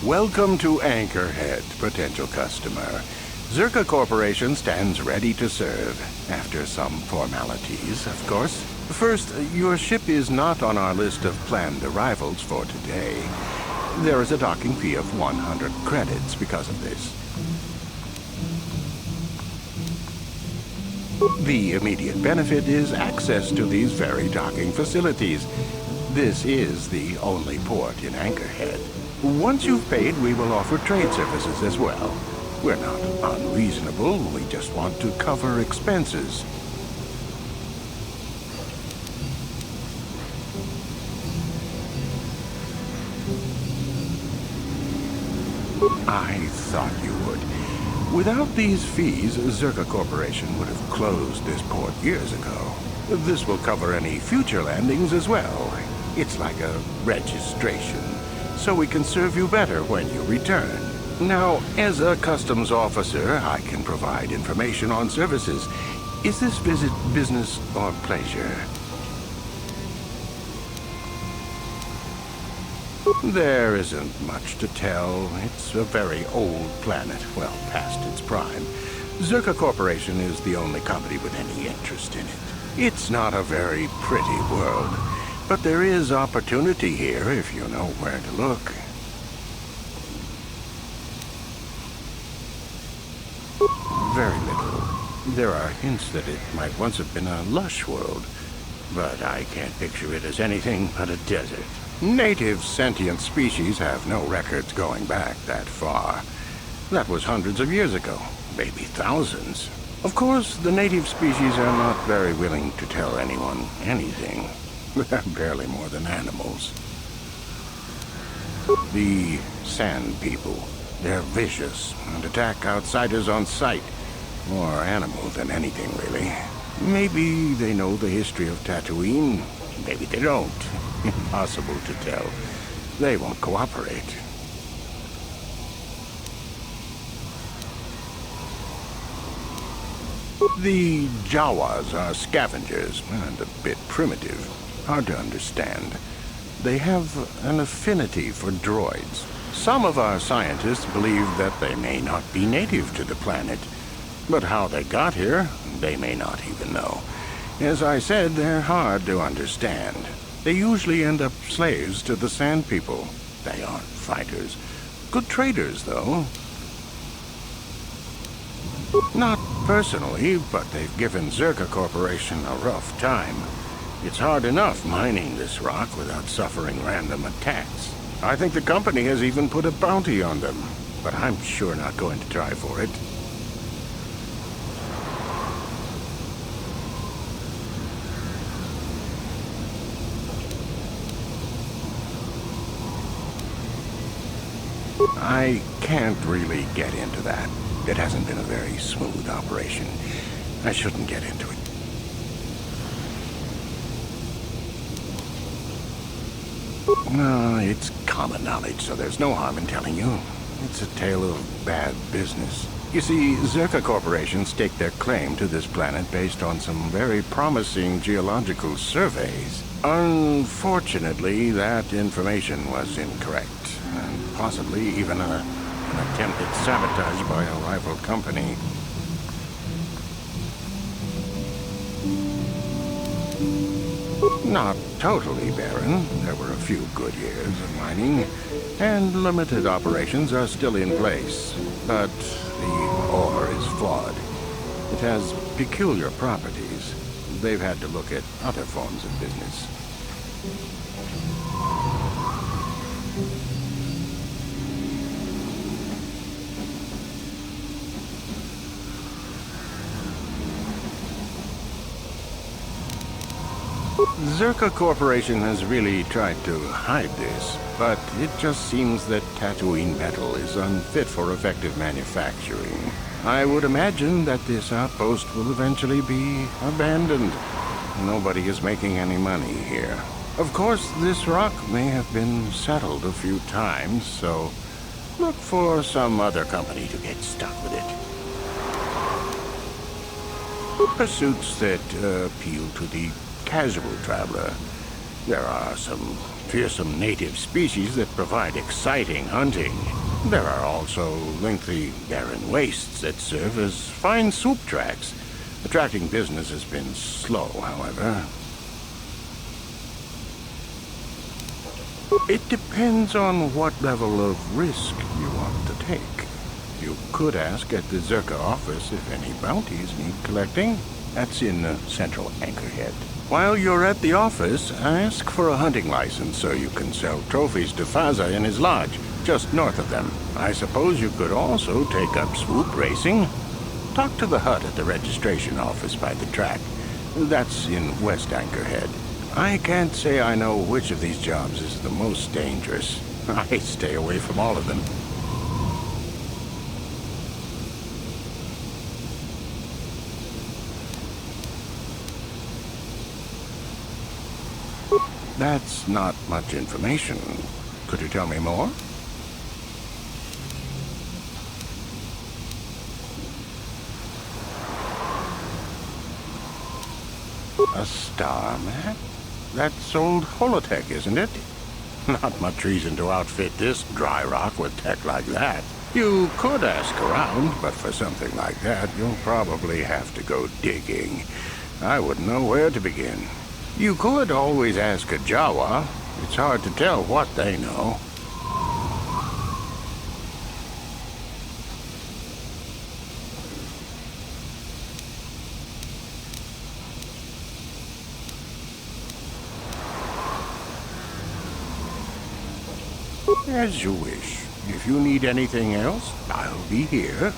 Welcome to Anchorhead, potential customer. Zerka Corporation stands ready to serve, after some formalities, of course. First, your ship is not on our list of planned arrivals for today. There is a docking fee of 100 credits because of this. The immediate benefit is access to these very docking facilities. This is the only port in Anchorhead. Once you've paid, we will offer trade services as well. We're not unreasonable, we just want to cover expenses. I thought you would. Without these fees, Zerka Corporation would have closed this port years ago. This will cover any future landings as well. It's like a registration, so we can serve you better when you return. Now, as a customs officer, I can provide information on services. Is this visit business or pleasure? There isn't much to tell. It's a very old planet, well past its prime. Zerka Corporation is the only company with any interest in it. It's not a very pretty world, but there is opportunity here if you know where to look. Very little. There are hints that it might once have been a lush world, but I can't picture it as anything but a desert. Native sentient species have no records going back that far. That was hundreds of years ago, maybe thousands. Of course, the native species are not very willing to tell anyone anything. They're barely more than animals. The Sand People. They're vicious and attack outsiders on sight. More animal than anything, really. Maybe they know the history of Tatooine. Maybe they don't. Impossible to tell. They won't cooperate. The Jawas are scavengers, and a bit primitive. Hard to understand. They have an affinity for droids. Some of our scientists believe that they may not be native to the planet. But how they got here, they may not even know. As I said, they're hard to understand. They usually end up slaves to the Sand People. They aren't fighters. Good traders, though. Not personally, but they've given Zerka Corporation a rough time. It's hard enough mining this rock without suffering random attacks. I think the company has even put a bounty on them, but I'm sure not going to try for it. I can't really get into that. It hasn't been a very smooth operation. I shouldn't get into it. No, it's common knowledge, so there's no harm in telling you. It's a tale of bad business. You see, Zerka Corporation staked their claim to this planet based on some very promising geological surveys. Unfortunately, that information was incorrect, and possibly even a an attempted sabotage by a rival company. Not totally barren. There were a few good years of mining, and limited operations are still in place. But the ore is flawed. It has peculiar properties. They've had to look at other forms of business. Zerka Corporation has really tried to hide this, but it just seems that tatooine metal is unfit for effective manufacturing. I would imagine that this outpost will eventually be abandoned. Nobody is making any money here. Of course, this rock may have been settled a few times, so look for some other company to get stuck with it. Pursuits that appeal to the casual traveler. There are some fearsome native species that provide exciting hunting. There are also lengthy, barren wastes that serve as fine swoop tracks. Attracting business has been slow, however. It depends on what level of risk you want to take. You could ask at the Zerka office if any bounties need collecting. That's in Central Anchorhead. While you're at the office, ask for a hunting license so you can sell trophies to Faza in his lodge, just north of them. I suppose you could also take up swoop racing. Talk to the hut at the registration office by the track. That's in West Anchorhead. I can't say I know which of these jobs is the most dangerous. I stay away from all of them. That's not much information. Could you tell me more? A star map? That's old holotech, isn't it? Not much reason to outfit this dry rock with tech like that. You could ask around, but for something like that, you'll probably have to go digging. I wouldn't know where to begin. You could always ask a Jawa. It's hard to tell what they know. As you wish. If you need anything else, I'll be here.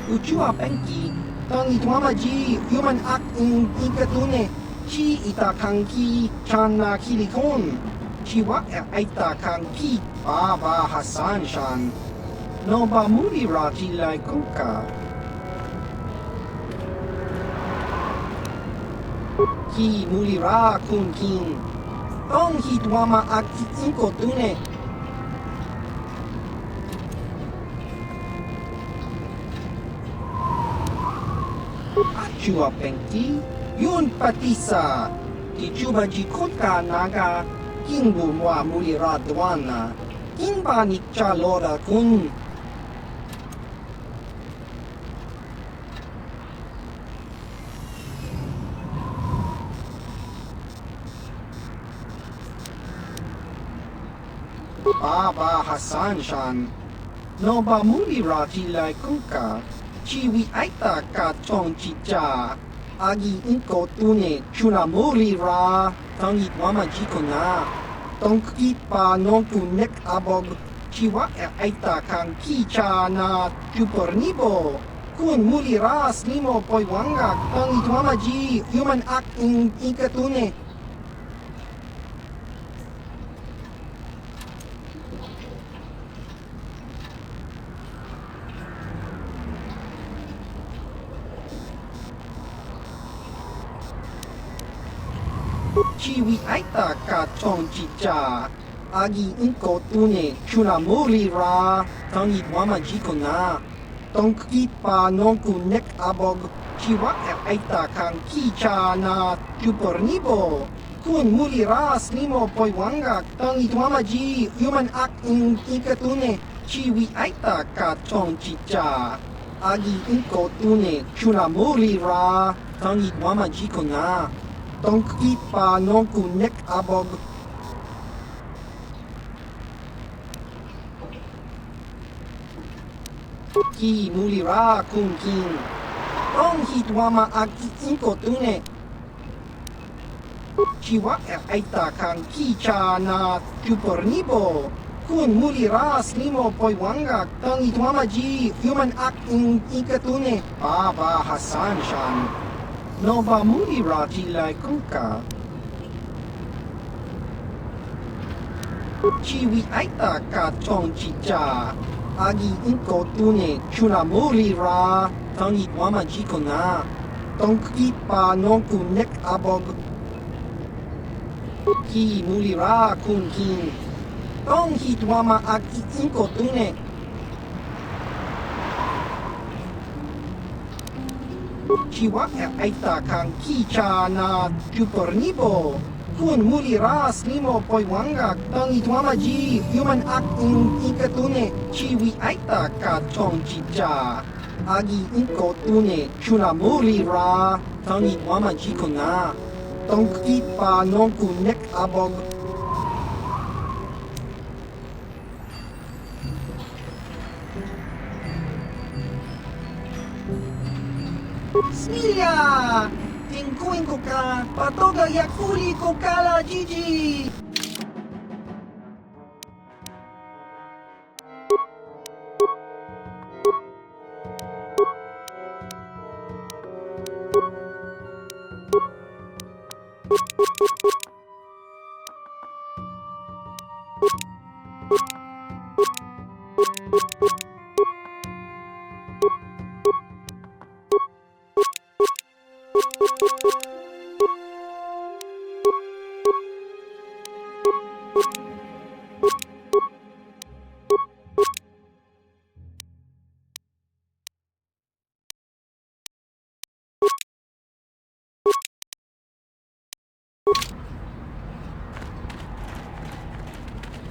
Ucua penki, tang itwamaji, human act in ikatune, chi itakanki, chana kilikon, chiwa aita kanki, baba Hassan shan, no ba muri raji like kuka. Ki muri ra kun kin, tong hitwama act inkotune. Chua penki, yun patisa, di chuba jikotka naga, kingbu mwa mulira dwana, kingba nikcha lora kun. Baba Hassan shan, no ba mulira tilai kuka. Chiwi aita ka tong chicha, agi inko tune chuna muri ra, tangit mama jikona, tong kipa non ku nek abog, Chiwa aita kang kicha na chupornibo. Kun muliras nimo poiwangak tang ituamaji human act in ikatune. Chiwi aita ka chong chicha. Agi inko tune chuna muri ra tang ituamaji kona. Tongkit pa nongku nek abog chiwa aita kang kicha na chupornibo. Kun muliras nimo poiwangak tang ituamaji human act in ikatune. Chiwi aita ka chong chicha. Agi inko tune chuna muri ra tang ituamaji kona. Tongkit pa nongku nek abog Ki mulira kung king. Tong hitwama ag inko tune. Chiwa aita kang kicha na chupornibo. Kun muliras nimo poiwangak tang itwamaji human act in ikatune. Baba Hasan shan. Nova mulira tilay kuka. Chiwi aita ka chong chicha. Agi inko tune chuna muri ra tang itwamaji kona. Tongkit pa nongku nek abog. Ki mulira kung king. Tong hitwama agi inko tune. Chiwa aita kang kicha na chupornibo. Kun muliras nimo poiwangak tang itwamaji human act in ikatune. Chiwi aita ka chong chicha. Agi inko tune chuna muri ra tang itwamaji kona. Tongkit pa nongku nek abog. Smilya! Tingkuin ko ka, patoga yakuli ko kala Gigi!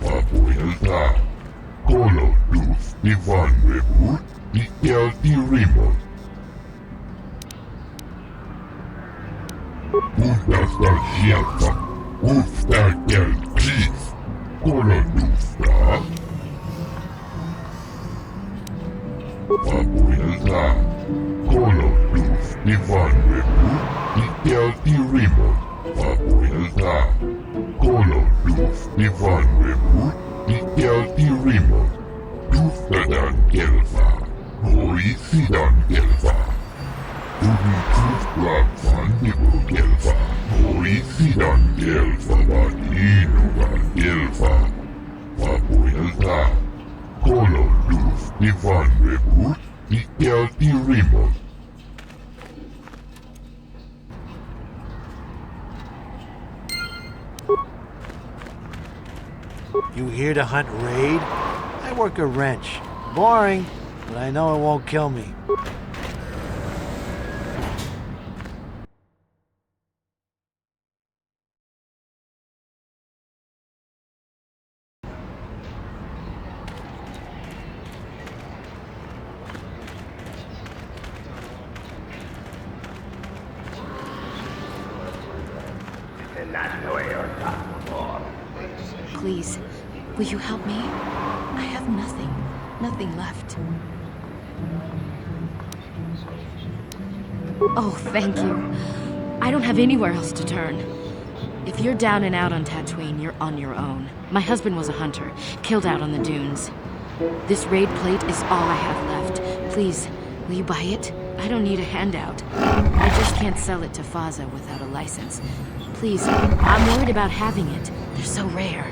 Papuelta, Colo Luz, Ivan Rebut, Ikel Rimon. Puntas del Sierra, Ustar del Cliff, Colo Luzta. Papuelta, Colo Luz, Ivan Rebut, Ikel Rimon. Papuelta, Colo Luz, Ivan Rebut, Ikel Rimon. Luztadan Gelfa, Hoisidan Gelfa. Ubitus Blackfan Nibu Gelfa, Hoisidan Gelfa, Batinugan Gelfa. Papuelta, Colo Luz, Ivan Rebut, Ikel Rimon. You here to hunt raid? I work a wrench. Boring, but I know it won't kill me. Please, will you help me? I have nothing left. Oh, thank you. I don't have anywhere else to turn. If you're down and out on Tatooine, you're on your own. My husband was a hunter, killed out on the dunes. This raid plate is all I have left. Please, will you buy it? I don't need a handout. I just can't sell it to Faza without a license. Please, I'm worried about having it. They're so rare.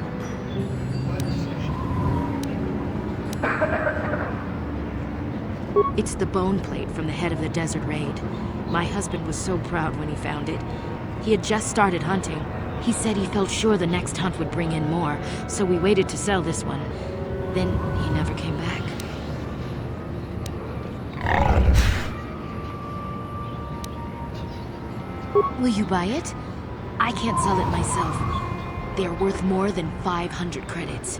It's the bone plate from the head of the desert raid. My husband was so proud when he found it. He had just started hunting. He said he felt sure the next hunt would bring in more, so we waited to sell this one. Then he never came back. Will you buy it? I can't sell it myself. They are worth more than 500 credits.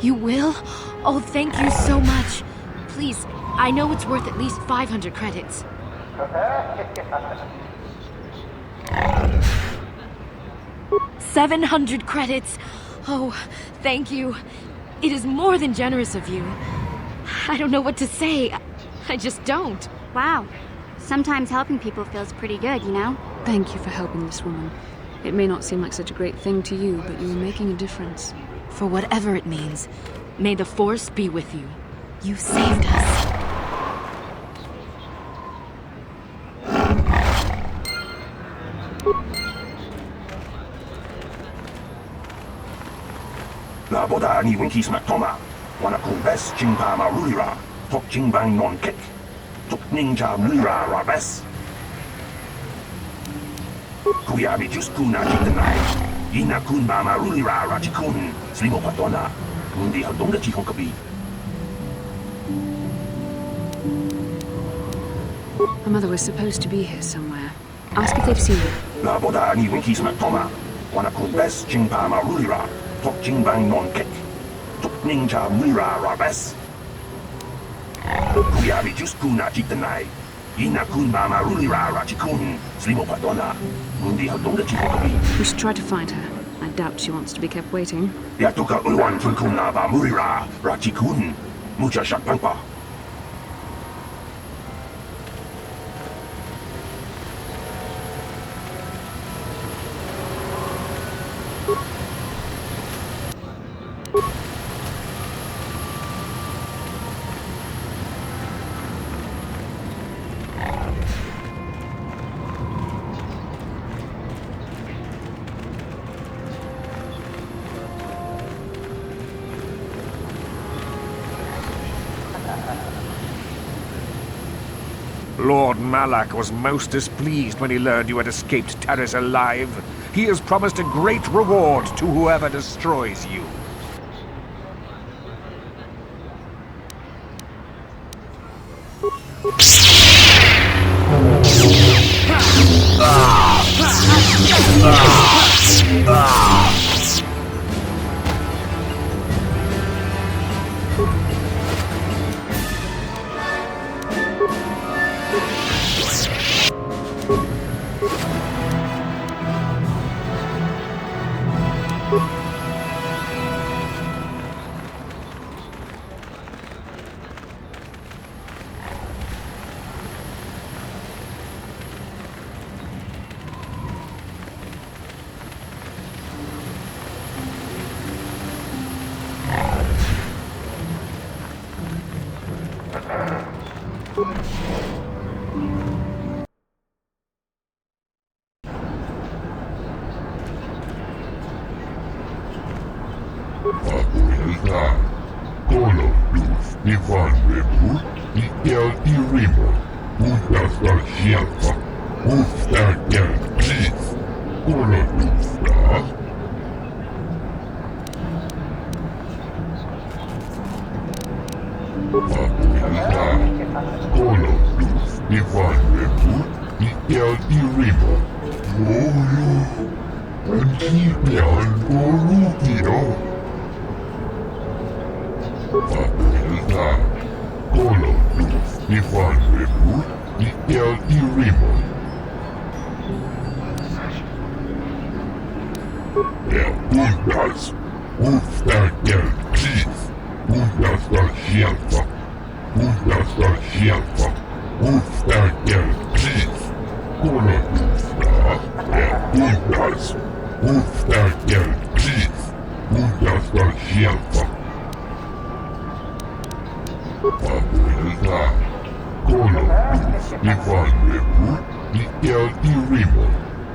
You will? Oh, thank you so much. Please, I know it's worth at least 500 credits. 700 credits. Oh, thank you. It is more than generous of you. I don't know what to say. I just don't. Wow. Sometimes helping people feels pretty good, you know? Thank you for helping this woman. It may not seem like such a great thing to you, but you are making a difference. For whatever it means, may the Force be with you. You saved us. La boda ni winkis matoma. Wana kumbes chingpa marulira. Tok chingbang non kek. Tok ninja mura rabes. Kuyabi just kuna kitanai. Ina kunba marulira rachikun. Slimo patona. Mundi hadonga chihon kabi. Her mother was supposed to be here somewhere. Ask if they've seen her. La boda ni winkis matoma. Wana kumbes chingpa marulira. Tok chingbang non kek. Tok ninja mura rabes. Kuyabi just kuna kitanai. Ina kunba marulira rachikun. Slimo patona. Mundi hadonga chihon kabi. We should try to find her. I doubt she wants to be kept waiting. Yatuka ulwan tulkuna ba murira rachikun. Mucha shakpangpa. Lord Malak was most displeased when he learned you had escaped Terrace alive. He has promised a great reward to whoever destroys you. Abuelita, Color Luz, Ivan Webu, Itel Irimo, Usta Shelfa, Usta Del Please, Color Luz, Abuelita, Color Luz, Ivan Webu, Itel Irimo, Molu, and Kipian Borukio. Abuelita, Color Luz, Ivan Webu, Itel Irimo. Puntas, Usta Del Please, Puntas da Shelfa, Puntas da Shelfa, Wolfstärker Chief. Kolonista erkundas. Wolfstärker Chief. Understar hjälpa. Papuilta. Kolonus Ivan Lepur. Ikel Irimo.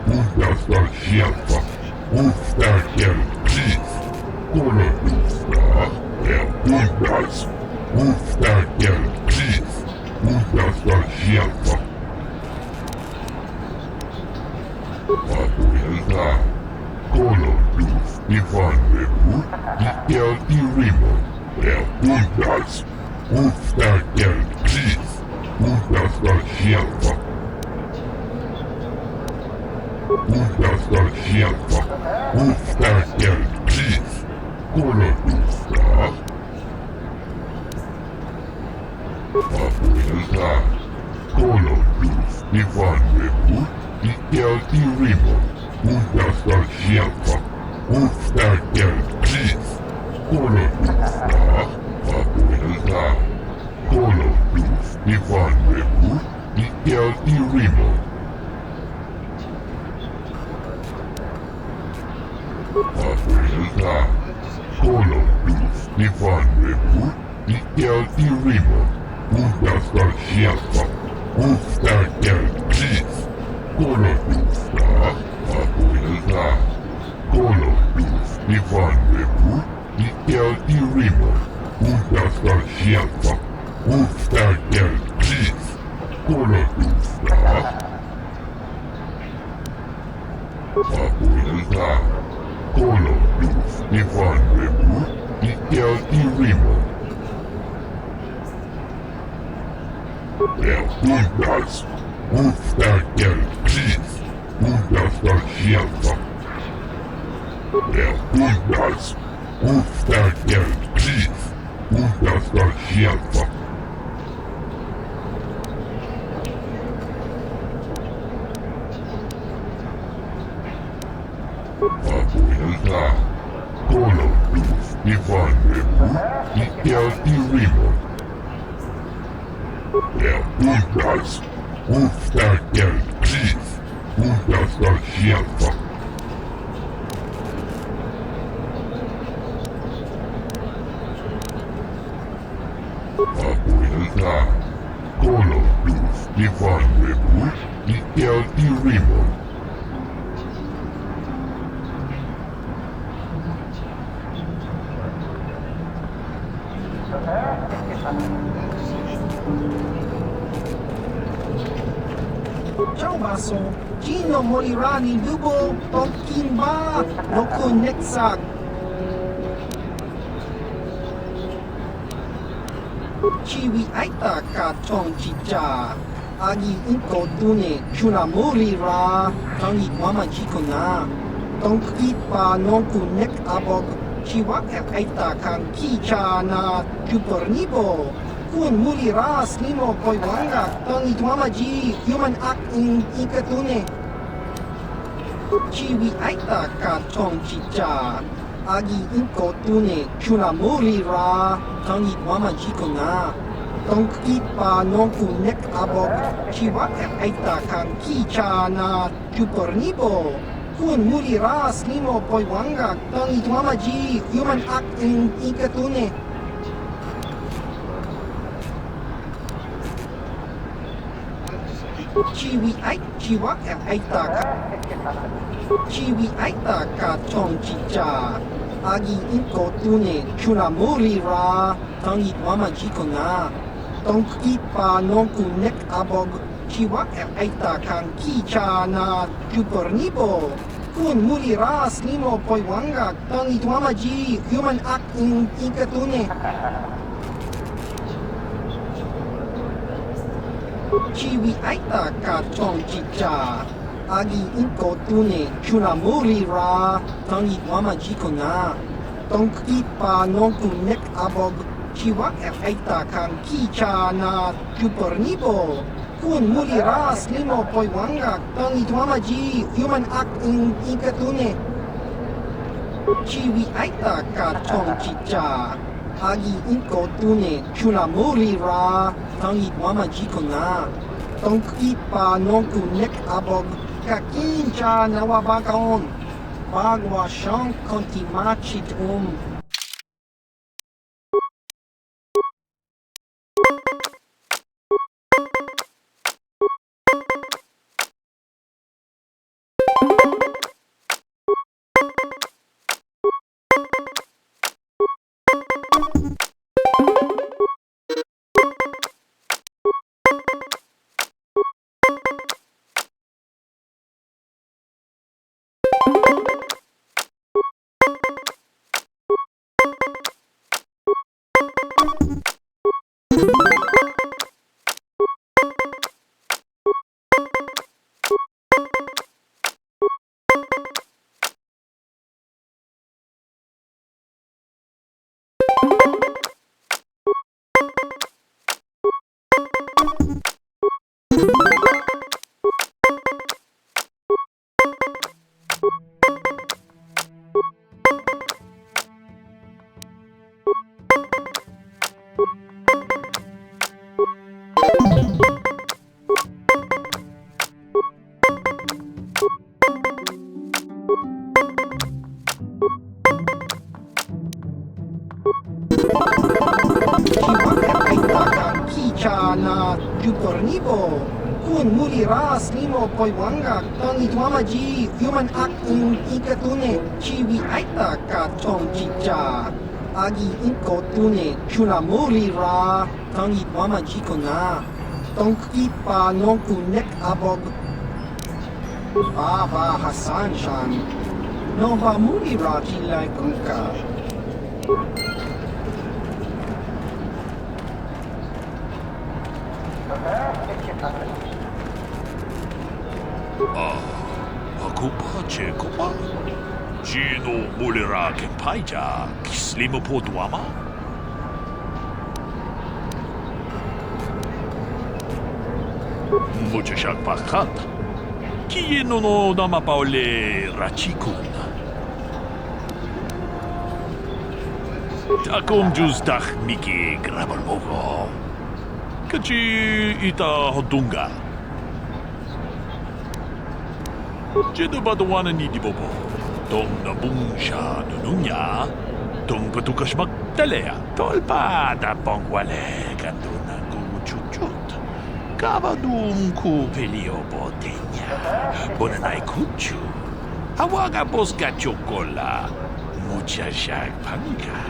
Understar hjälpa. Wolfstärker Chief. Kolonista erkundas. Wolfstärker Chief. Understar hjälpa. Papuilta. Kolonus Ivan Lepur. Ikel Irimo. Erkundas. Wolfstärker Chief. Understar hjälpa. Understar hjälpa. Wolfstärker Chief. Kolonista. Papuilta. Kolonus Ivan Lepur. Ikel Irimo. Understar hjälpa. Wolfstärker Chief. Kolonista. Papuilta. Kolonus Ivan Lepur. Ikel Irimo. Papuilta. Kolonus Ivan Lepur. Ikel Irimo. Understar hjälpa. Wolfstärker Chief. Kolonista. Papuilta. Kolonus Ivan Lepur. Ikel Irimo. Understar hjälpa. Wolfstärker Chief. Kolonista. Papuilta. Kolonus Ivan Lepur. Ikel Irimo. Erkundas. Wolfstärker Chief. Understar hjälpa. Erkundas. Wolfstärker Chief. Understar hjälpa. Papuilta. Kolonus Ivan Lepur. Ikel Irimo. Erkundas. Wolfstärker Chief. Understar hjälpa. Papuilta. Kolonus Ivan Lepur. Ikel Irimo. Ciao baso, Gino morirà nel lupo, Tolkien no connexag. Chiwi aita ka tong chicha, agi unko dune, chuna morirà, tangi mama jikona. Tong kipa non connect abog, chiwa aita kan kicha na jupornibo. Kun morirà slimo poi wanga, tangi mama ji, human act in ikatune. Chiwi aita ka tong chicha, agi unko dune, chuna morirà, tangi mama jikona. Tong kipa non connect abog, chiwa aita kan kicha na jupornibo. Kun morirà slimo poi wanga, tangi mama ji, human act in ikatune. Chiwi aita ka tong chicha, agi inko tune, chuna morirà, tangi mama jikona. Tong kipa non connect abog, chiwa aita kan kicha na jupornibo. Kun morirà slimo poi wanga, tangi mama ji, human act in ikatune. Chiwi aita ka tong chicha, agi inko tune, chuna morirà, tangi mama jikona. Tong kipa non connect abog, chiwa aita kan kicha na jupornibo. Kun morirà slimo poi wanga, tangi mama ji, human act in ikatune. Chiwi aita ka tong chicha, Agi inko tune chunamurira tangit mamajikona. Tongkipa nonku nek abog kakincha nawabakaon. Bagwa shank kontimachit na jupornibo kun muliras limo poiwanga tangit mamaji human act ikatune chiwi aita ka tong chicha agi inko tune chunamurira tangit mamaji kona tongkipa nonku nek abog Baba Hassan Shan Nova Mulira Jilai Kunka Ako pa, Cheko pa. Genoharadan Quest, kislimo po duama? Mucho siyang pakat. Kieno no namapaule rachikun. Takom justak miki grabal mogo. Kachi ita hodunga. Jedo badawana ni dibobo. Tong nabungsha nununya. Tong patukas magtalea. Tolpa da pongwale kanduna kuchuchut. Kavadum ku pelio botenya. Bonanay kuchu. Awaga posga chokola. Mucha shag panga.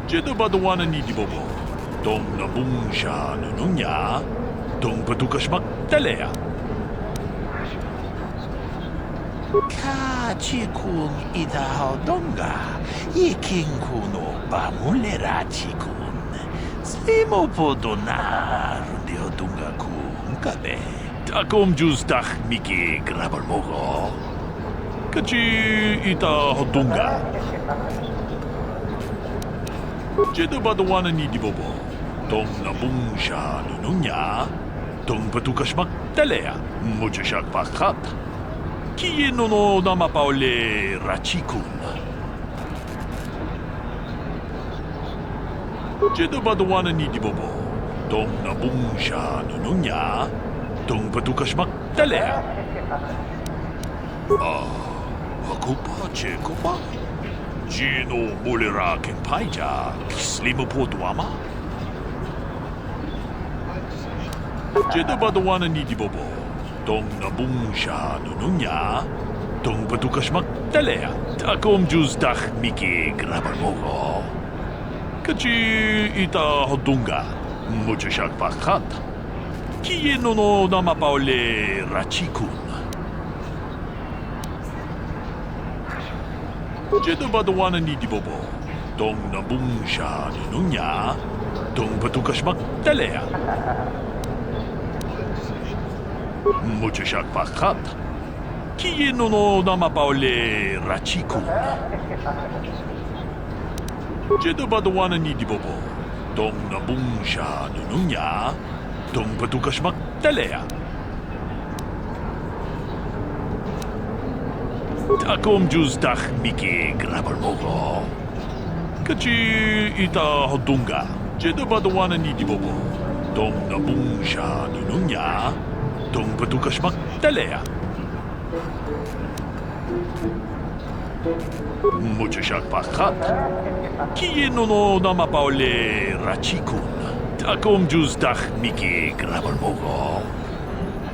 Jedo badawana ni dibobo. Tong nabungsha nununya. Tong patukas magtalea. Kachikun idahaldonga, ikinkuno bamulerachikun. Slimo podonar deodunga kun kabe. Takom justak miki grabalmogo. Kachi idahaldonga. Jedo badawana ni dibobo. Tong nabungsha nununya. Tong patukas magtalea. Mucho siyak pakat. Kieno no namapaule rachikun. Jedo badawana ni dibobo. Tong nabungsha nununya. Tong patukas magtalea. Ako pa, Cheko pa. Genoharadan Quest, kislimo po duama? Jedo badawana ni dibobo. Tong nabungsha nununya. Tong patukas magtalea. Takom justak miki grabalmogo. Kachi ita hodunga. Mucho siyak pakat. Kieno no namapaule rachikun. Jedo badawana ni dibobo. Tong nabungsha nununya. Tong patukas magtalea. Mucho siyak pakat. Kieno no namapaule rachikun. Jedo badawana ni dibobo. Tong nabungsha nununya. Tong patukas magtalea. Takom justak miki grabalmogo. Kachi ita hodunga. Jedabadawana ni dibobo. Dong nabungsha nununya. Dong patukashmak talea. Muchashak pakat. Kieno no namapaole rachikun. Takom juzdach miki grabalmogo.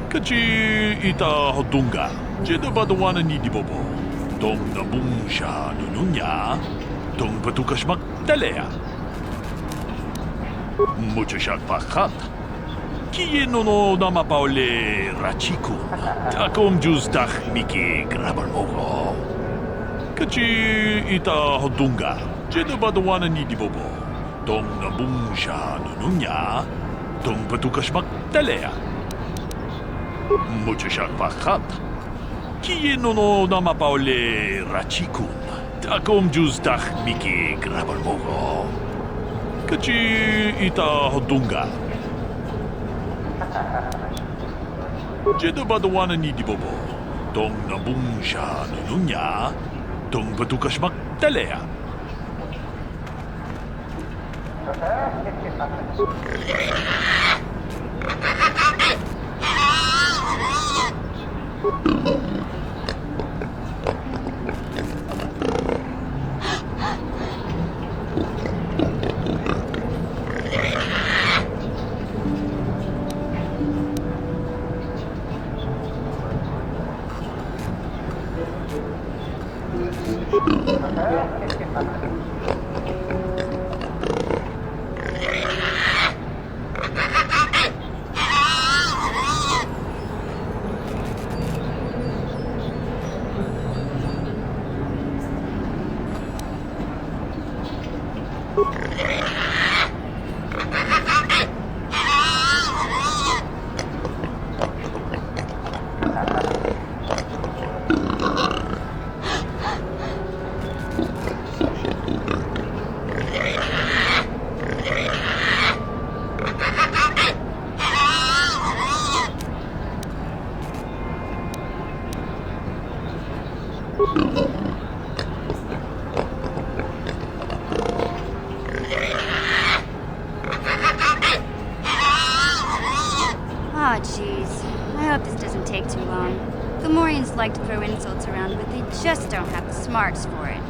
Kachi ita hodunga. Jedabadawana ni dibobo. Dong nabungsha nununya. Dong patukashmak talea. Muchashak pakat. Kieno no namapaole rachikun. Takom juzdach miki grabalmogo. Kachi ita hodunga. Jedabadawana ni dibobo. Dong nabungsha nununya. Dong patukashmak talea. Muchashak pakat. Kieno no namapaole rachikun. Takom juzdach miki grabalmogo. Kachi ita hodunga. Jedabadawana ni dibobo. Dong nabungsha nununya. Dong patukashmak talea. Oh, jeez. I hope this doesn't take too long. Gamorreans like to throw insults around, but they just don't have the smarts for it.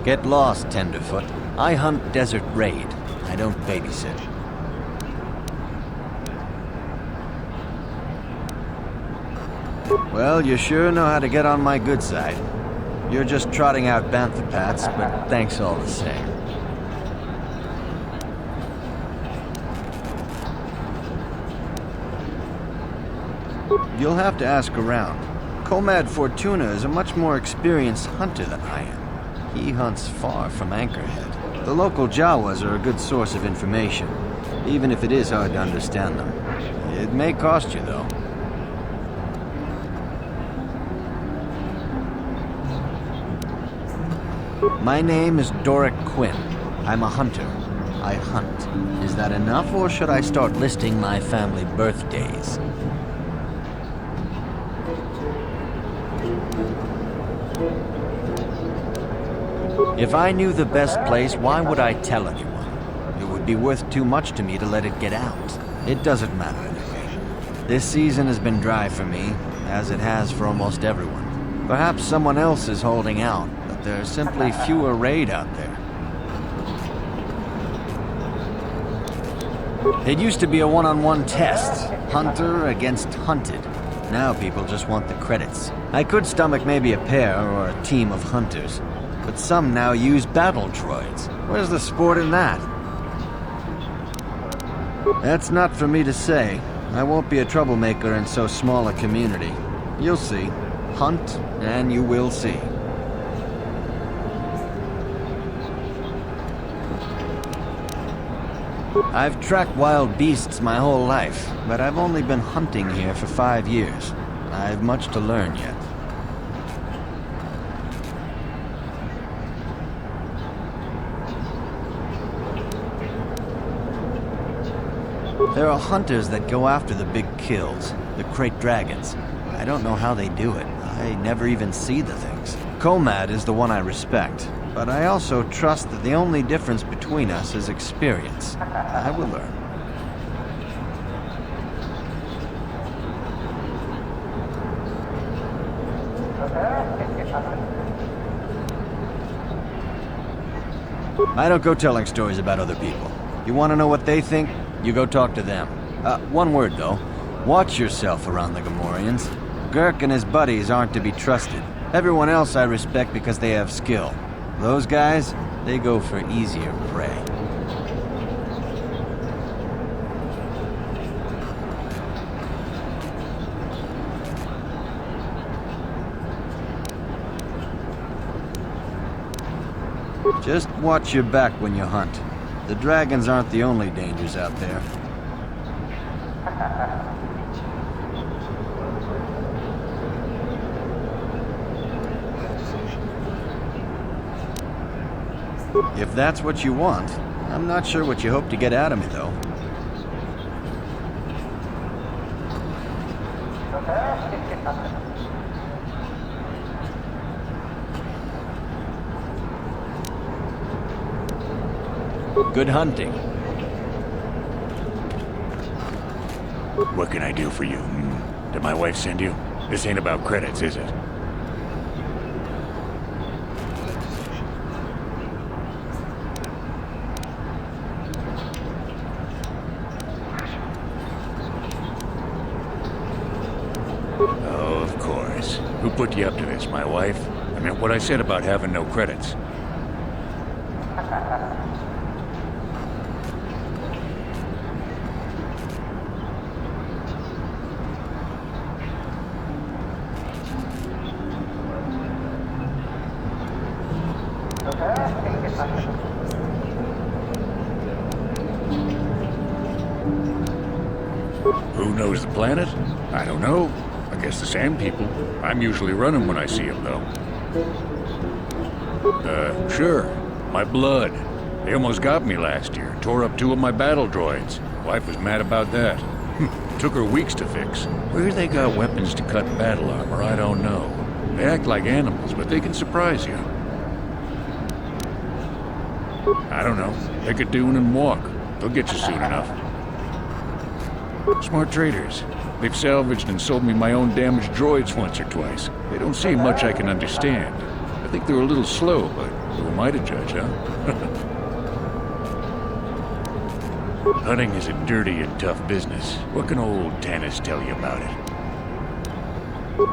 Get lost, Tenderfoot. I hunt Desert Raid. I don't babysit. Well, you sure know how to get on my good side. You're just trotting out bantha pats, but thanks all the same. You'll have to ask around. Comad Fortuna is a much more experienced hunter than I am. He hunts far from Anchorhead. The local Jawas are a good source of information, even if it is hard to understand them. It may cost you, though. My name is Doric Quinn. I'm a hunter. I hunt. Is that enough, or should I start listing my family birthdays? If I knew the best place, why would I tell anyone? It would be worth too much to me to let it get out. It doesn't matter anyway. This season has been dry for me, as it has for almost everyone. Perhaps someone else is holding out, but there's simply fewer raid out there. It used to be a one-on-one test, hunter against hunted. Now people just want the credits. I could stomach maybe a pair or a team of hunters, but some now use battle droids. Where's the sport in that? That's not for me to say. I won't be a troublemaker in so small a community. You'll see. Hunt, and you will see. I've tracked wild beasts my whole life, but I've only been hunting here for 5 years. I've much to learn yet. There are hunters that go after the big kills, the crate dragons. I don't know how they do it. I never even see the things. Comad is the one I respect, but I also trust that the only difference between us is experience. I will learn. I don't go telling stories about other people. You want to know what they think? You go talk to them. One word, though. Watch yourself around the Gamorreans. Gurk and his buddies aren't to be trusted. Everyone else I respect because they have skill. Those guys, they go for easier prey. Just watch your back when you hunt. The dragons aren't the only dangers out there. If that's what you want, I'm not sure what you hope to get out of me, though. Good hunting. What can I do for you? Did my wife send you? This ain't about credits, is it? Oh, of course. Who put you up to this, my wife? I meant what I said about having no credits. Who knows the planet? I don't know. I guess the sand people. I'm usually running when I see them, though. Sure. My blood. They almost got me last year. Tore up 2 of my battle droids. Wife was mad about that. Took her weeks to fix. Where they got weapons to cut battle armor, I don't know. They act like animals, but they can surprise you. I don't know. Take a dune and walk. They'll get you soon enough. Smart traders. They've salvaged and sold me my own damaged droids once or twice. They don't say much I can understand. I think they're a little slow, but who am I to judge, huh? Hunting is a dirty and tough business. What can old Tanis tell you about it?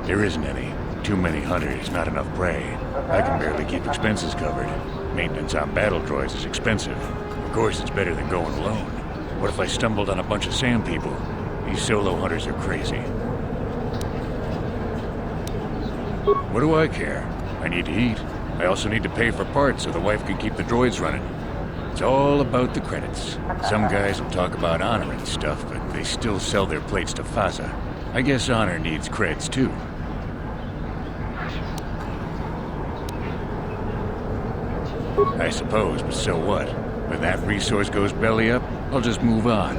There isn't any. Too many hunters, not enough prey. I can barely keep expenses covered. Maintenance on battle droids is expensive. Of course, it's better than going alone. What if I stumbled on a bunch of sand people? These solo hunters are crazy. What do I care? I need to eat. I also need to pay for parts so the wife can keep the droids running. It's all about the credits. Some guys will talk about honor and stuff, but they still sell their plates to Faza. I guess honor needs creds too. I suppose, but so what? When that resource goes belly up, I'll just move on.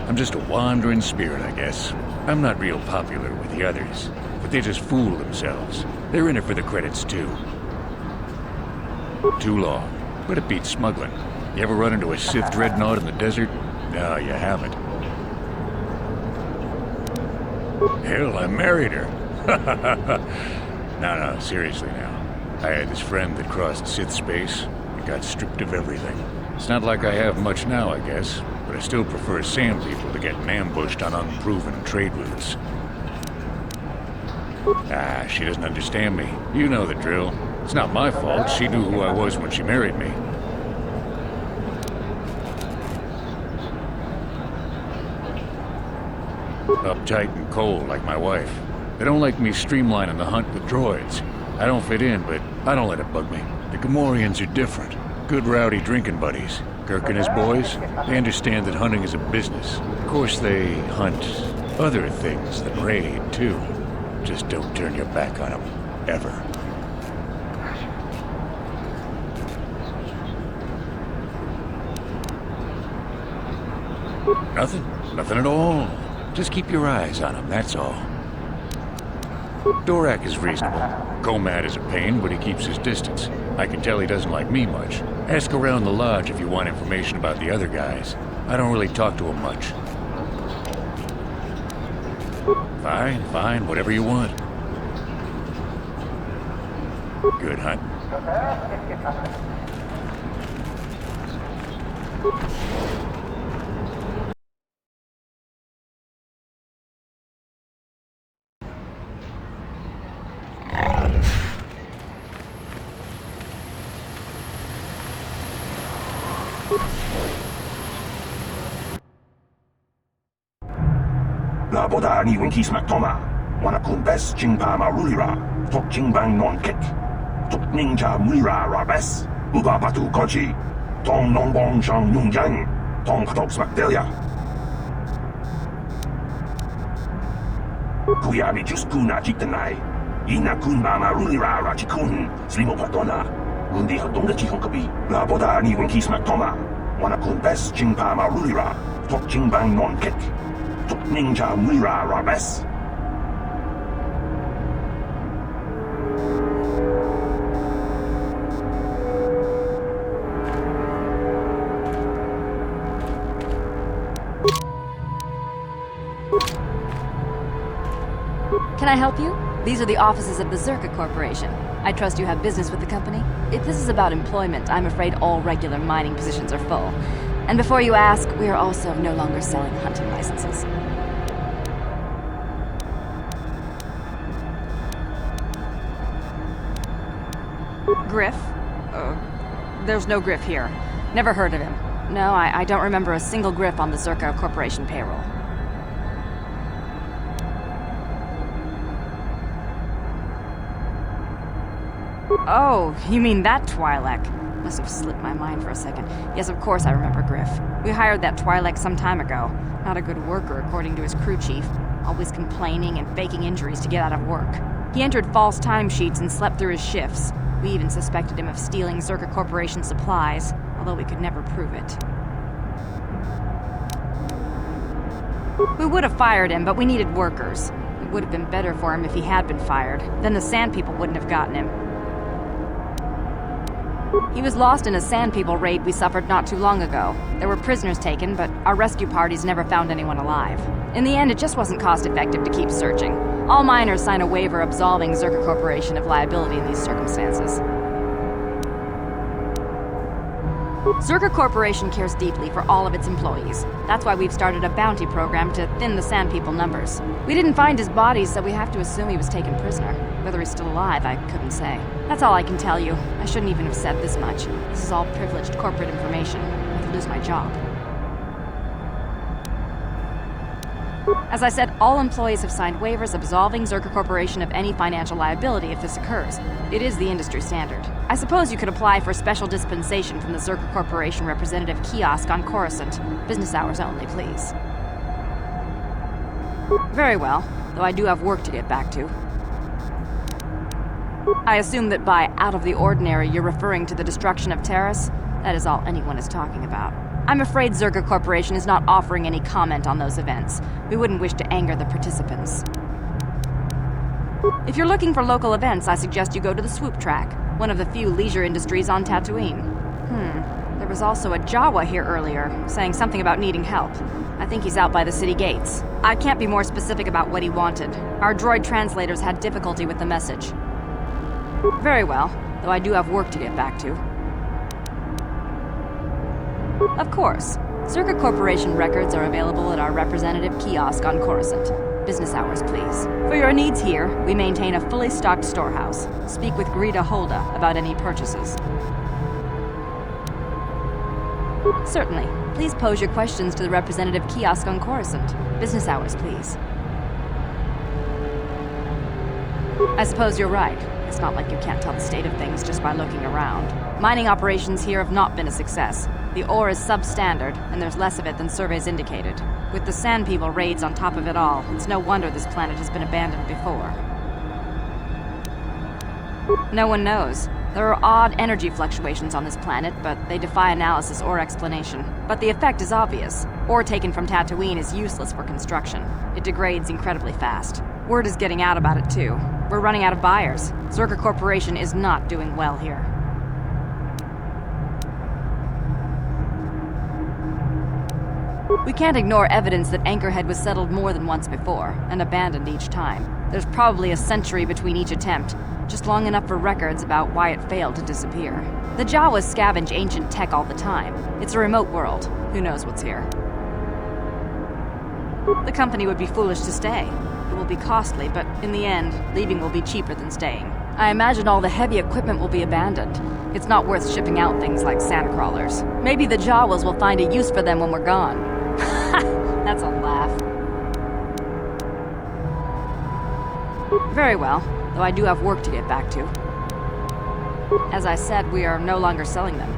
I'm just a wandering spirit, I guess. I'm not real popular with the others, but they just fool themselves. They're in it for the credits, too. Too long, but it beats smuggling. You ever run into a Sith dreadnought in the desert? No, you haven't. Hell, I married her. No, seriously now. I had this friend that crossed Sith space. He got stripped of everything. It's not like I have much now, I guess, but I still prefer sand people to getting ambushed on unproven trade routes. She doesn't understand me. You know the drill. It's not my fault. She knew who I was when she married me. Uptight and cold like my wife. They don't like me streamlining the hunt with droids. I don't fit in, but I don't let it bug me. The Gamorreans are different. Good rowdy drinking buddies. Kirk and his boys, they understand that hunting is a business. Of course they hunt other things than raid, too. Just don't turn your back on them. Ever. Nothing at all. Just keep your eyes on him, that's all. Dorak is reasonable. Comad is a pain, but he keeps his distance. I can tell he doesn't like me much. Ask around the lodge if you want information about the other guys. I don't really talk to him much. Fine, whatever you want. Good hunt. Laboda ni winkis maktoma. Wana kumbes chingpa marulira. Tok chingbang non kek. Tok ninja mulira rabes. Uba batu kochi. Tong nongbong shang yungjang. Tong patok smakdelia. Kuyabi juspuna jiktanai. Ina kunba marulira rachikun. Slimo patona. Undi hatong chihong kabi. Laboda ni winkis maktoma. Wana kumbes chingpa marulira. Tok chingbang non kek. Tok ninja mulira rabes. Can I help you? These are the offices of the Zerka Corporation. I trust you have business with the company? If this is about employment, I'm afraid all regular mining positions are full. And before you ask, we are also no longer selling hunting licenses. Griff? There's no Griff here. Never heard of him. No, I don't remember a single Griff on the Zerka Corporation payroll. Oh, you mean that Twi'lek? Must have slipped my mind for a second. Yes, of course I remember Griff. We hired that Twi'lek some time ago. Not a good worker, according to his crew chief. Always complaining and faking injuries to get out of work. He entered false timesheets and slept through his shifts. We even suspected him of stealing Zerka Corporation supplies, although we could never prove it. We would have fired him, but we needed workers. It would have been better for him if he had been fired. Then the Sand People wouldn't have gotten him. He was lost in a Sand People raid we suffered not too long ago. There were prisoners taken, but our rescue parties never found anyone alive. In the end, it just wasn't cost-effective to keep searching. All miners sign a waiver absolving Zerka Corporation of liability in these circumstances. Zerka Corporation cares deeply for all of its employees. That's why we've started a bounty program to thin the Sand People numbers. We didn't find his body, so we have to assume he was taken prisoner. Whether he's still alive, I couldn't say. That's all I can tell you. I shouldn't even have said this much. This is all privileged corporate information. I could lose my job. As I said, all employees have signed waivers absolving Zerka Corporation of any financial liability if this occurs. It is the industry standard. I suppose you could apply for special dispensation from the Zerka Corporation representative kiosk on Coruscant. Business hours only, please. Very well, though I do have work to get back to. I assume that by out of the ordinary, you're referring to the destruction of Terrace? That is all anyone is talking about. I'm afraid Zerka Corporation is not offering any comment on those events. We wouldn't wish to anger the participants. If you're looking for local events, I suggest you go to the Swoop Track, one of the few leisure industries on Tatooine. There was also a Jawa here earlier, saying something about needing help. I think he's out by the city gates. I can't be more specific about what he wanted. Our droid translators had difficulty with the message. Very well, though I do have work to get back to. Of course. Zerka Corporation records are available at our representative kiosk on Coruscant. Business hours, please. For your needs here, we maintain a fully stocked storehouse. Speak with Greta Holda about any purchases. Certainly. Please pose your questions to the representative kiosk on Coruscant. Business hours, please. I suppose you're right. It's not like you can't tell the state of things just by looking around. Mining operations here have not been a success. The ore is substandard, and there's less of it than surveys indicated. With the Sand People raids on top of it all, it's no wonder this planet has been abandoned before. No one knows. There are odd energy fluctuations on this planet, but they defy analysis or explanation. But the effect is obvious. Ore taken from Tatooine is useless for construction. It degrades incredibly fast. Word is getting out about it, too. We're running out of buyers. Zerka Corporation is not doing well here. We can't ignore evidence that Anchorhead was settled more than once before, and abandoned each time. There's probably a century between each attempt, just long enough for records about why it failed to disappear. The Jawas scavenge ancient tech all the time. It's a remote world. Who knows what's here? The company would be foolish to stay. It will be costly, but in the end, leaving will be cheaper than staying. I imagine all the heavy equipment will be abandoned. It's not worth shipping out things like sandcrawlers. Maybe the Jawas will find a use for them when we're gone. That's a laugh. Very well, though I do have work to get back to. As I said, we are no longer selling them.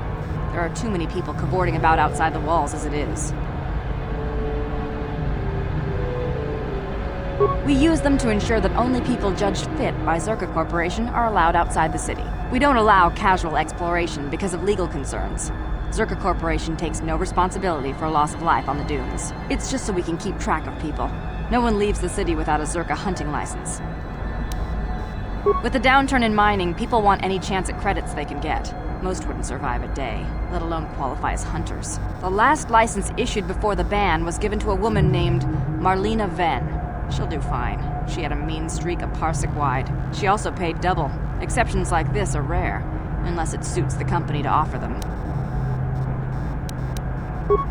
There are too many people cavorting about outside the walls as it is. We use them to ensure that only people judged fit by Zerka Corporation are allowed outside the city. We don't allow casual exploration because of legal concerns. Zerka Corporation takes no responsibility for loss of life on the dunes. It's just so we can keep track of people. No one leaves the city without a Zerka hunting license. With the downturn in mining, people want any chance at credits they can get. Most wouldn't survive a day, let alone qualify as hunters. The last license issued before the ban was given to a woman named Marlena Venn. She'll do fine. She had a mean streak a parsec wide. She also paid double. Exceptions like this are rare, unless it suits the company to offer them.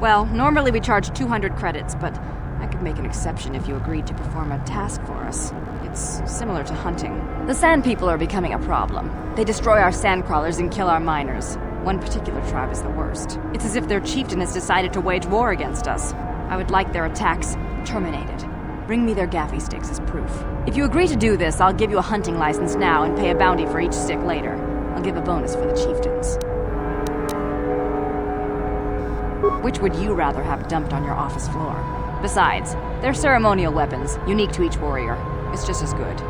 Well, normally we charge 200 credits, but I could make an exception if you agreed to perform a task for us. It's similar to hunting. The Sand People are becoming a problem. They destroy our sandcrawlers and kill our miners. One particular tribe is the worst. It's as if their chieftain has decided to wage war against us. I would like their attacks terminated. Bring me their gaffy sticks as proof. If you agree to do this, I'll give you a hunting license now and pay a bounty for each stick later. I'll give a bonus for the chieftains. Which would you rather have dumped on your office floor? Besides, they're ceremonial weapons, unique to each warrior. It's just as good.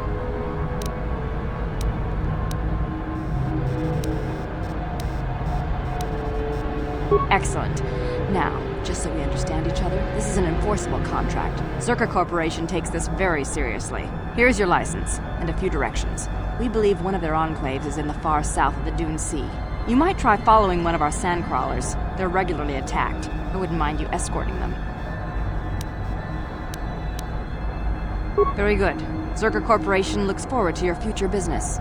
Excellent. Now, just so we understand each other, this is an enforceable contract. Zerka Corporation takes this very seriously. Here's your license, and a few directions. We believe one of their enclaves is in the far south of the Dune Sea. You might try following one of our sandcrawlers. They're regularly attacked. I wouldn't mind you escorting them. Very good. Zerka Corporation looks forward to your future business.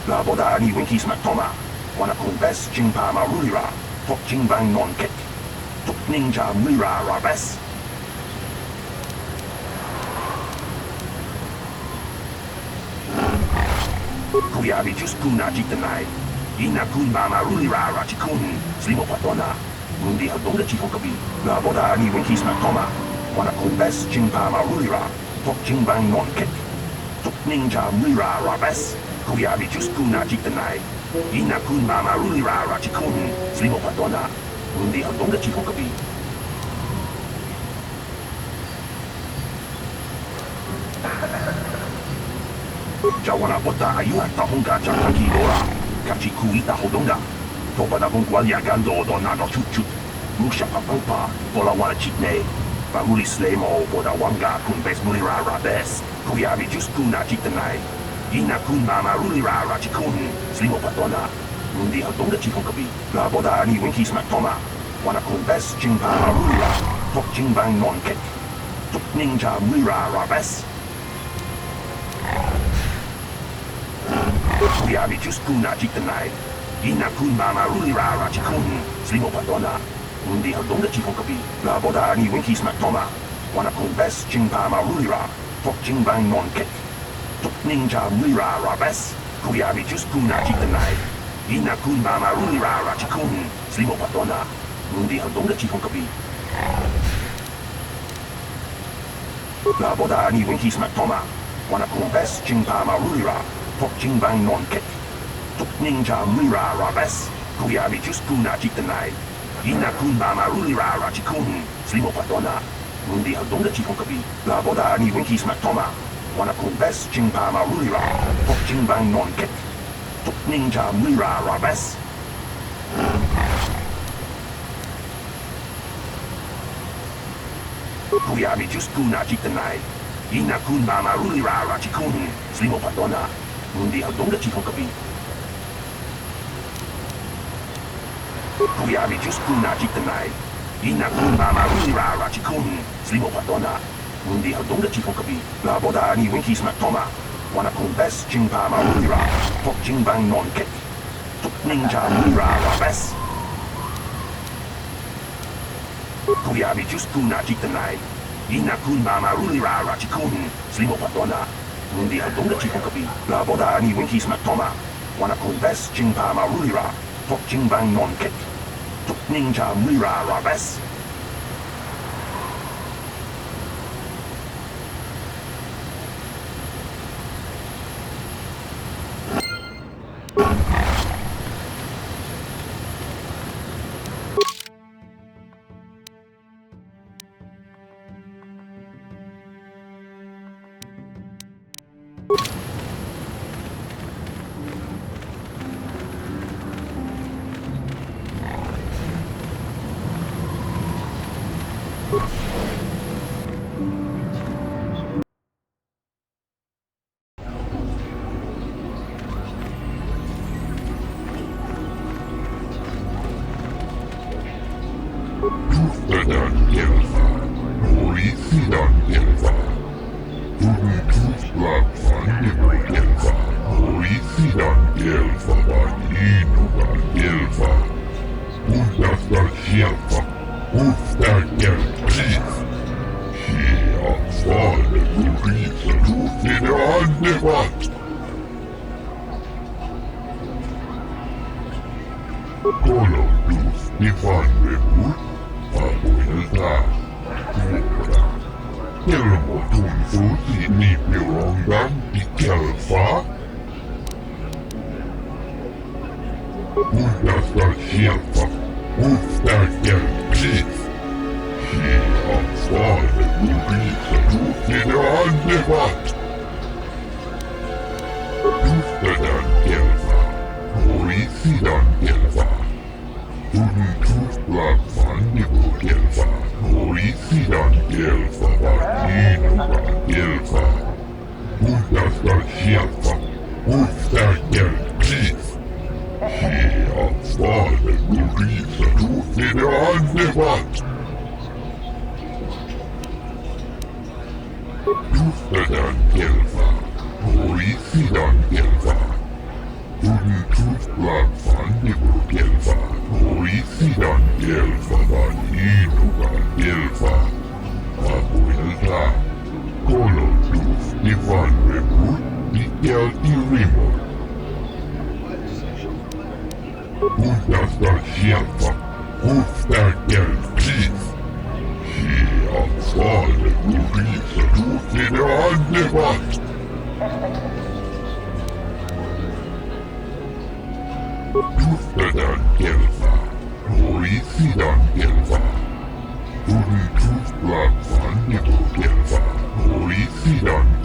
La boda ni winkis matoma. Wana kun bes jingpa marulira. Tok jingbang non kek. Tok ninja mira rabes. Kuyabi just kuna jitanai. Ina kun ba marulira rachikun. Slimo patona. Mundi hadonga chihokabi. La boda ni winkis matoma. Wana kun bes jingpa marulira. Tok jingbang non kek. Tok ninja mira rabes. Kuyabi Juskuna Jitanai, Ina Kun Mama Rulira Rachikun, Slimo Patona, Undi Hadonga Chihokabi. Jawana Bota Ayuha Tahunga Chakaki Dora, Kachikuita Hodonga, Topada Bungualia Gando Donado Chuchut, Musha Papupa, Bolawana Chitne, Bamuli Slemo, Boda Wanga, Kumbes Mulira Rabes, Kuyabi Juskuna Jitanai. Ina kun mama rulira rachikun, slimo patona. Mundi hadonga chihokabi, la boda ni winki smaktoma. Wana kun bes chingpa rulira, tok chingbang non kek. Tuk ninja mulira rabes. Kuyabi juskuna jitanai. Ina kun mama rulira rachikun, slimo patona. Mundi hadonga chihokabi, la boda ni winki smaktoma. Wana kun bes chingpa rulira, tok chingbang non kek. Ninja Mira Rabes, Kuyabi Juskuna Jitanai, Ina Kun Mama Rulira Rachikun, Slimo Patona, Mundi Hadonga Chihokabi. La Boda Ni Winki Smaktoma, Wana Kun Bes Chingpama Rulira, Tok Chingbang Non Kek, Tuk Ninja Mira Rabes, Kuyabi Juskuna Jitanai, Ina Kun Mama Rulira Rachikun, Slimo Patona, Mundi Hadonga Chihokabi. La Boda Ni Winki Smaktoma. Wana kun bes chingpama rulira, tok chingbang non kek, tok ninja mira rabes. Kuyabi juskuna jitanai, ina kun mama rulira rachikun, slimo patona, mundi hadonga chihokabi. Kuyabi juskuna jitanai, ina kun mama rulira rachikun, slimo patona. Mundi hadonga chihokabi, la boda ni winki smaktoma. Wana kun bes chingpama rulira, tok chingbang non kek, tok ninja mira rabes. Kuyabi juskuna jitanai, ina kun mama rulira rachikun, slimo patona. Mundi hadonga chihokabi, la boda ni winki smaktoma. Wana kun bes chingpama rulira, tok chingbang non kek, tok ninja mira rabes.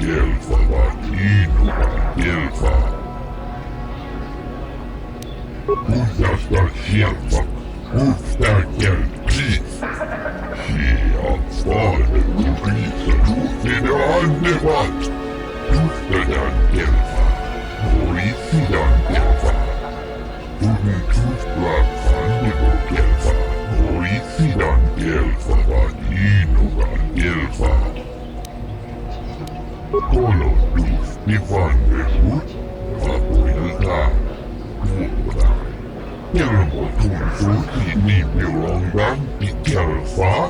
Gelfa var inuga Gelfa. Uudasta Gelfa, uudstärker pris. Ansvaret och priset är andevat. Uudstadan Gelfa, och i sidan Gelfa. Uuden tuusplak andebo Gelfa, och i sidan Gelfa var inuga Gelfa. Kolodus Nivannesut, vapuilta, tuoda. Kelmo tunsuuti niipilongan i Gelfa.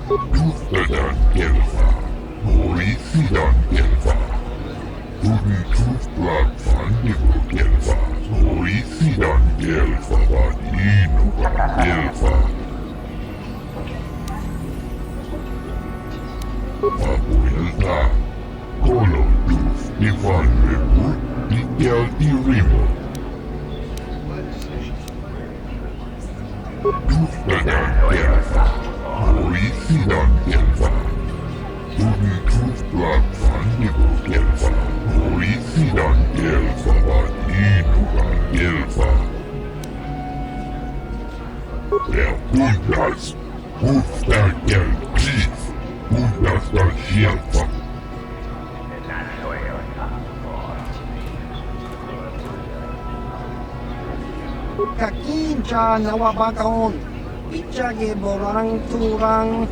Tuustadan Gelfa, oli sidan Gelfa. Uuden tuusplak andebo Gelfa, oli sidan Gelfa var inuga Gelfa. Vapuilta, kolodus Nivannesut, ikelti rimo. Tuustadan Gelfa, oli sidan Gelfa. Uuden tuusplak andebo Gelfa, oli sidan Gelfa var inuga Gelfa. Ja kundas, uudstärker pris. Uudasta Gelfa. Kakincha nawabakaon, pichage borang turang,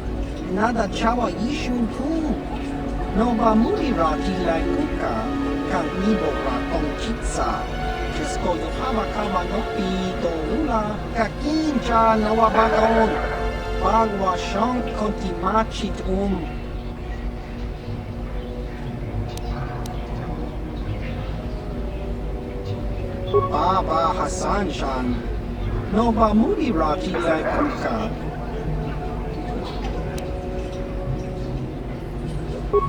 nada chawa ishun pum. Nova mulira tilai kuka, kang nibo ra tong chitsa. Jesko yohama kama no pi ula, kakincha nawabakaon, bagwa shang konti machit Baba Hassan Shan, Nova Mudi Rati Lai Kuka.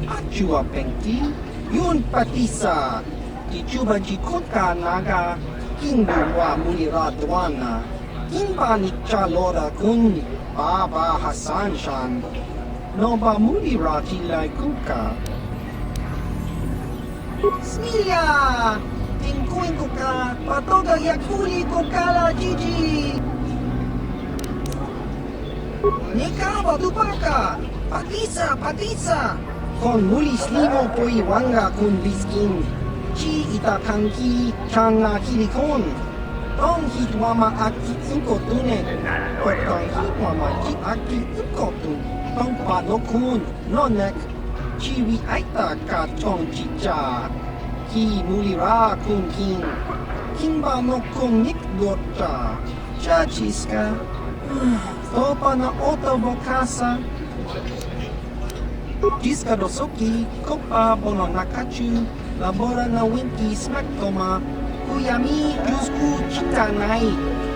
Achua Pengti, Yun Patisa, Dichuba Jikuka Naga, Kinguwa Mudi Radwana, Kimba Nikcha Lora Kun, Baba Hassan Shan, Nova Mudi Rati Lai Kuka. Smilia! Tinkuin ko ka, patoga yakuli ko kala Gigi. Nikawa dupaka, patisa. Kon muli slimo po iwanga kun biskin. Chi itakanki chana kilikon. Tong hitwama aki inko tune. Tong hitwama chi aki inko tun. Tong panokun, nonek. Chiwi aita ka chong chicha. Ki mulira kun king. Kimba no kung nikdota. Chachiska. Topa na otobo kasa. Jiska dosoki. Kopa bono nakachu. Labora na winki smaktoma. Kuyami jusku chitanai.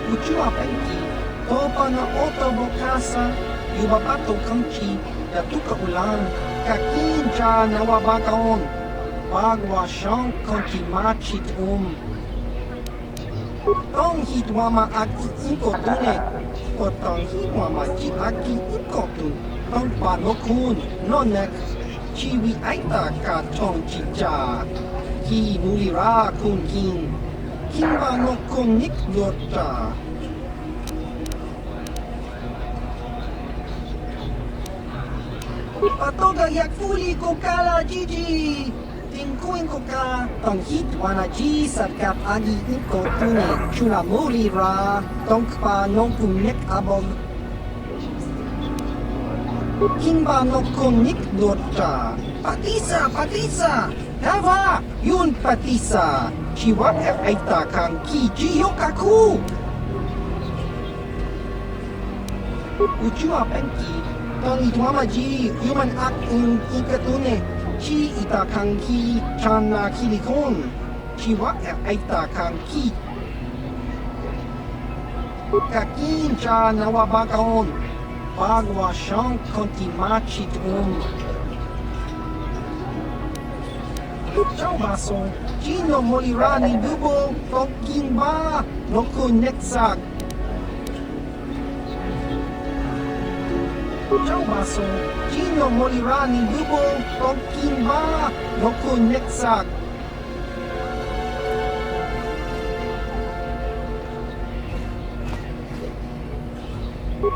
Uchua penki. Topa na otobo kasa. Yubabato kamchi. Yatuka ulan. Kakinja nawabakaon. Bagwa shang konti machit Tong hitwama aki inko tune. Tong hitwama chi aki inko tun. Tong panokun, nonek. Chiwi aita ka tong chicha. Ki mulira kun king. Kimba no kun nikdota. Patoga yakfuli ko kala Gigi. Tinkuin ko ka, tong hitwana ji sa kap agi inko tune. Chuna mulira, tong pa nong kunik abog. Kimba no kunik dota. Patisa. Hava, yun patisa. Chiwa aita kang ki jiyo kaku. Uchua penki, tong itwama ji, human act ikatune. Chi ita kang ki chana kilikon. Chiwa aita kang ki. Kakin cha nawabakaon. Bagwa shang konti machit Ciao baso. Gino molirani dubo. Tongking ba. Noko netsak. Jawaso, Gino Molirani Bubble, Tonkin Ba, Loku Nexak.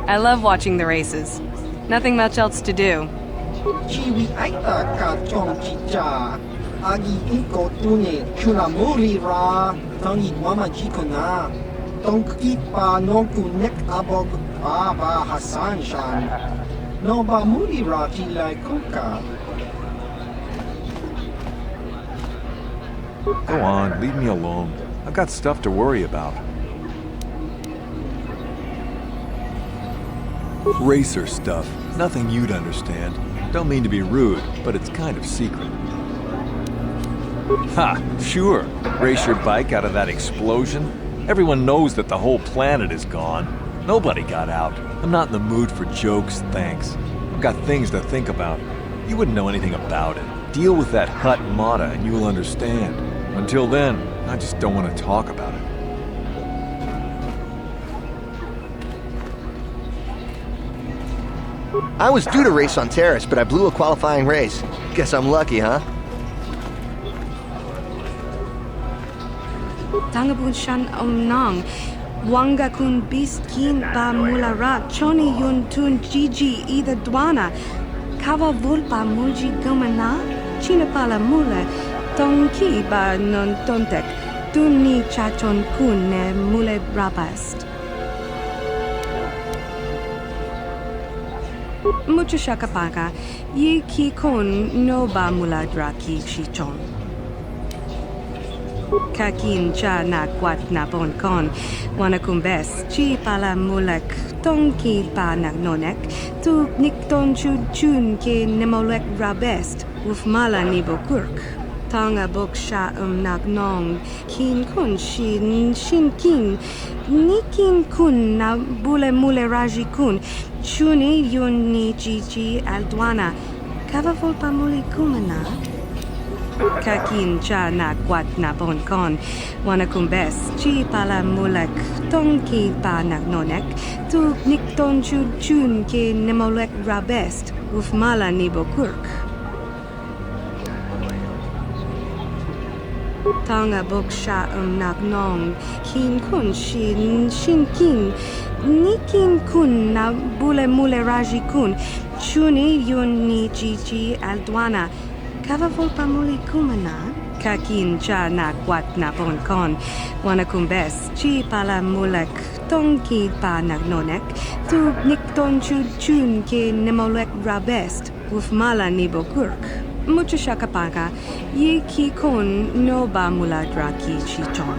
I love watching the races. Nothing much else to do. Chiwi Aita Ka Chong Chicha. Agi Inko Tune, Chunamuri Ra, Tangi Wama Jikona. Tonki Pa Nonku Nek Abog, Baba Hassan Shan. Noba Muri Ra Jilai Kuka. Go on, leave me alone. I've got stuff to worry about. Racer stuff. Nothing you'd understand. Don't mean to be rude, but it's kind of secret. Ha! Sure. Race your bike out of that explosion? Everyone knows that the whole planet is gone. Nobody got out. I'm not in the mood for jokes, thanks. I've got things to think about. You wouldn't know anything about it. Deal with that Hutt Mata and you'll understand. Until then, I just don't want to talk about it. I was due to race on Terrace, but I blew a qualifying race. Guess I'm lucky, huh? Tangabun shan nang. Wanga kun biskin ba mulara. Choni yun tun gigi either dwana. Kava vulpa mulji gomana. Chinapala mula. Tonki ba non tontek. Tunni chachon kun ne mule rabast. Mucho shakapaka, ye ki kon no ba muladra ki chichon. Kakin cha na kwat na bon kon, wanakumbes, chi pala mulek, tonki pa na nonek, tu nikton chun ke nemolek rabest, uf mala ni bokurk. Tanga bok sha nagnong, kin kun shin kin, nikin kun na bule mule raji kun, chuni yun ni gigi aldwana, kava volpa muli kumana. Kakin cha na kwat na bon kon, wanakumbes, chi pala mulek, tonki pa nagnonek, tu nikton chun ke nemolek rabest, uf mala ni bokurk. Tanga bok sha nagnong, kin kun shin kin, nikin kun na bule mule raji kun, chuni yun ni gigi aldwana, kava volpa muli kumana. Kakin cha na kwat na bon kon, wanakumbes, chi pala mulek, tonki pa nagnonek, tu nikton chun ke nemolek rabest, uf mala ni bokurk. Mucho shakapaka, ye ki kon no ba muladra ki chichon.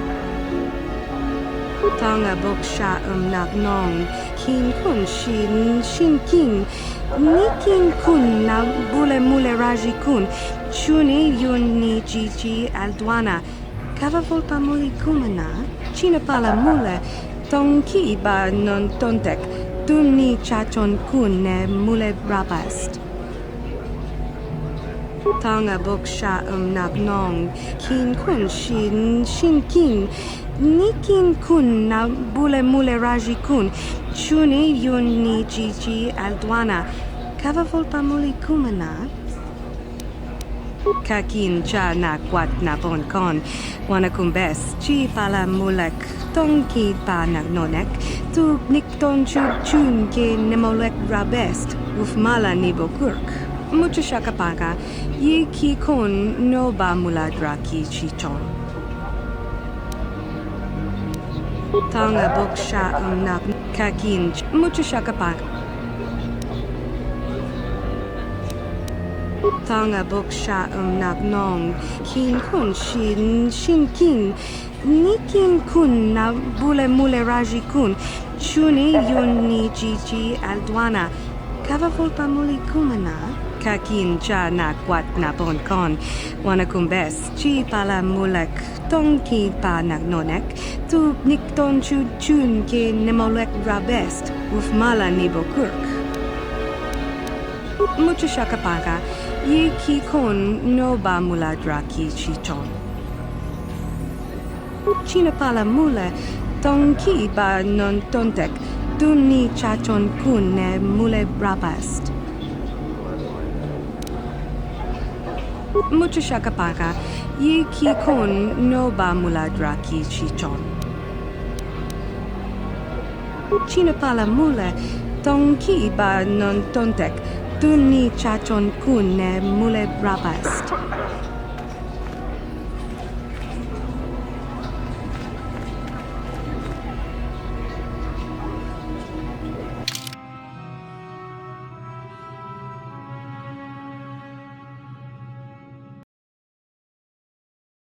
Tanga bok sha nagnong, kin kun shin kin, nikin kun na bule mule raji kun, chuni yun ni gigi aldwana, kava volpa muli kumana, chinapala mule, tonki ba non tontek, tunni chachon kun ne mule rabast. Tanga bok sha nagnong, kin kun shin kin, nikin kun na bule mule raji kun, chuni yun ni gigi aldwana, kava volpa muli kumana. Kakin cha na kwat na bon kon, wanakumbes, chi pala mulek, tonki pa nagnonek, tu nikton chun ke nemolek rabest, uf mala ni bokurk. Mucho shakapaka, ye ki kon no ba muladra ki chichon. Tanga bok sha nak kakin, mucho shakapaka. Tanga bok sha nagnong, kin kun shin kin, nikin kun na bule mule raji kun, chuni yun ni gigi aldwana, kava volpa muli kumana. Kakin cha na kwat na bon kon, wanakumbes, chi pala mulek, tonki pa nagnonek, tu nikton chun ke nemolek rabest, uf mala ni bokurk. Mucho shakapaka, ye ki kon no ba muladra ki chichon. Chinapala mule, tonki ba non tontek, Dunni chachon kun ne mule brabast. Mucho shakapaka, yi ki kon no ba muladra ki chichon. Chinapala mule, tong ki ba non tontek, dunni chachon kun ne mule brabast.